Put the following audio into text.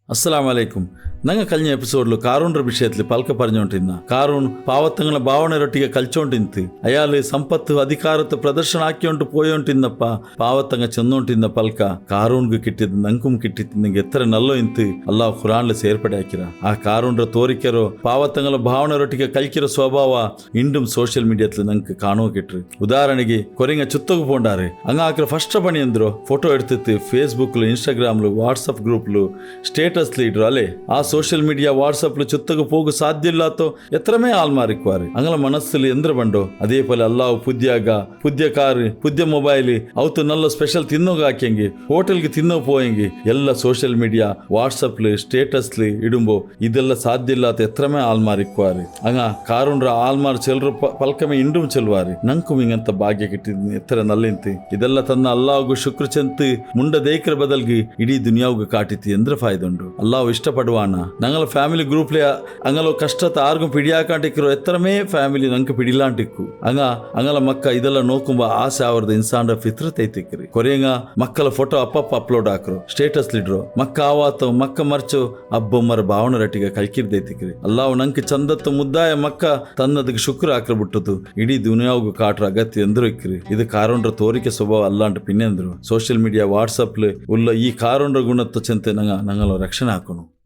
ಅಸ್ಸಲಾಮ್ ಅಲೈಕುಂ. ನಂಗೆ ಕಲ್ನ ಎಪಿಸೋಡ್ಲು ಕಾರೂನ್ರ ವಿಷಯತ್ಲಿ ಪಲ್ಕ ಪರ್ഞ്ഞോണ്ടിನ್ನ ಕಾರೂನ್ ಪಾವತ್ತಂಗಳ ಭಾವನೆರೊಟ್ಟಿಗೆ ಕಲ್ಚೋಂಟಿಂತು ಅಯಾಲು ಸಂಪತ್ತು ಅಧಿಕಾರತ ಪ್ರದರ್ಶನ ಹಾಕಿಯೊಂಟು ಪೋಯೊಂಟಿಂದಪ್ಪ ಪಾವತ್ತಂಗ ಚೆನ್ನೋಂಟಿಂದ ಪಲ್ಕ ಕಾರೂನ್ಗು ಕಿಟ್ಟಿದ್ ನಂಕುಂ ಕಿಟ್ಟಿತ್ತು ನಿಂಗೆ ಎತ್ತರ ನಲ್ಲೋ ಇಂತು ಅಲ್ಲಾಹ್ ಖುರಾನ್ಲು ಸೇರ್ಪಡೆ ಹಾಕಿರ. ಆ ಕಾರೂನ್ರ ತೋರಿಕೆರೋ ಪಾವತ್ತಂಗಳ ಭಾವನೆರೊಟ್ಟಿಗೆ ಕಲ್ಕಿರೋ ಸ್ವಭಾವ ಇಂಡುಂ ಸೋಷಿಯಲ್ ಮೀಡಿಯಾತ್ಲು ನಂಗೆ ಕಾಣೋ ಕಿಟ್ರು. ಉದಾಹರಣೆಗೆ ಕೊರೆಂಗ ಚುತ್ತಗು ಪೋಂಡಾರೆ ಹಂಗ ಹಾಕಿರೋ ಫಸ್ಟ್ ಪಣಿ ಅಂದ್ರು ಫೋಟೋ ಎಡ್ತಿತ್ತು ಫೇಸ್ಬುಕ್ಲು ಇನ್ಸ್ಟಾಗ್ರಾಮ್ಲು ವಾಟ್ಸಪ್ ಗ್ರೂಪ್ಲು ಸ್ಟೇಟಸ್ಲು ಇಡ್ರು ಅಲೆ ಆ ಸೋಷಿಯಲ್ ಮೀಡಿಯಾ ವಾಟ್ಸಪ್ಲು ಚುತ್ತಗು ಹೋಗು ಸಾಧ್ಯ ಇಲ್ಲಾತೋ ಎತ್ತರಮೇ ಆಲ್ಮಾರಿಕ್ವಾರು ಅಂಗಲ ಮನಸ್ಸಲ್ಲಿ ಎಂದ್ರ ಬಂಡೋ ಅದೇ ಪೋಲೆ ಅಲ್ಲಾವು ಪುದ್ಯ ಕಾರ್ ಪುದ್ಯ ಮೊಬೈಲ್ ಅವತ್ತು ನಲ್ಲ ಸ್ಪೆಷಲ್ ತಿನ್ನೋಗ ಹಾಕ್ಯಂಗೆ ಹೋಟೆಲ್ಗೆ ತಿನ್ನೋ ಪೋಯಂಗೆ ಎಲ್ಲ ಸೋಷಿಯಲ್ ಮೀಡಿಯಾ ವಾಟ್ಸಪ್ಲು ಸ್ಟೇಟಸ್ಲು ಇಡುಂಬೋ ಇದೆಲ್ಲ ಸಾಧ್ಯ ಇಲ್ಲಾತ ಎತ್ತರಮೇ ಆಲ್ಮಾರಿಕ್ವಾರು ಅಂಗ ಕಾರುಂಡ್ರ ಆಲ್ಮಾರ್ ಚೆಲ್ರು ಪಲ್ಕಮೆ ಇಂಡುಂ ಚೆಲ್ವಾರಿ ನಂಕು ಹಿಂಗಂತ ಭಾಗ್ಯ ಕಿಟ್ಟಿದ್ನಿ ಎತ್ತರ ನಲ್ಲಿಂತು ಇದೆಲ್ಲ ತನ್ನ ಅಲ್ಲಾಹ್ಗು ಶುಕ್ರ ಚೆಂತು ಮುಂಡ ದೇಕ್ರ ಬದಲ್ಗಿ ಇಡೀ ದುನಿಯಾವ್ಗು ಕಾಟಿತಿ ಎಂದ್ರ ಫಾಯ್ದುಂಡು ಅಲ್ಲಾಹ್ ಇಷ್ಟಪಡುವಾನ ನಂಗಲ ಫ್ಯಾಮಿಲಿ ಗ್ರೂಪ್ಲೆ ಅಂಗಲ ಕಷ್ಟತ ಆರ್ಗು ಪಿಡಿಯಾಕಾಂಟಿಕ್ಕಿರೋ ಎತ್ತರಮೇ ಫ್ಯಾಮಿಲಿ ನಂಗೆ ಪಿಡಿಲಾಂಟಿಕ್ಕು ಅಂಗಲ ಮಕ್ಕ ಇದೆಲ್ಲ ನೋಕುಂಬ ಆಸೆ ಅವರದ ಇನ್ಸಾಂಡ ಫಿತ್ರತೆ ಐತಿಕ್ರಿ ಕೊರೆಂಗ ಮಕ್ಕಳ ಫೋಟೋ ಅಪ್ಪಪ್ಪ ಅಪ್ಲೋಡ್ ಹಾಕ್ರು ಸ್ಟೇಟಸ್ ಲಿಡ್ರು ಮಕ್ಕ ಆವಾತು ಮಕ್ಕ ಮರ್ಚು ಅಬ್ಬೊಮ್ಮರ ಭಾವನೆ ರಟ್ಟಿಗೆ ಕಲ್ಕಿರ್ದೈತಿಕ್ರಿ ಅಲ್ಲಾವ್ ನಂಗೆ ಚಂದತ್ತು ಮುದ್ದಾಯ ಮಕ್ಕ ತನ್ನದಕ್ಕೆ ಶುಕ್ರ ಹಾಕ್ರ ಬಿಟ್ಟದು ಇಡೀ ದುನಿಯಾವ್ಗು ಕಾಟ್ರ ಅಗತ್ಯ ಎಂದ್ರು ಇಕ್ರಿ ಇದು ಕಾರೊಂಡ್ರ ತೋರಿಕೆ ಸ್ವಭಾವ ಅಲ್ಲಾಂಟ ಪಿನ್ನೆಂದ್ರು ಸೋಷಿಯಲ್ ಮೀಡಿಯಾ ವಾಟ್ಸಪ್ಲು ಉಲ್ಲ ಈ ಕಾರೊಂಡ್ರ ಗುಣತ್ವ ಚೆಂತೆ ನಂಗಲ ರಕ್ಷಣೆ ಹಾಕೋಣ.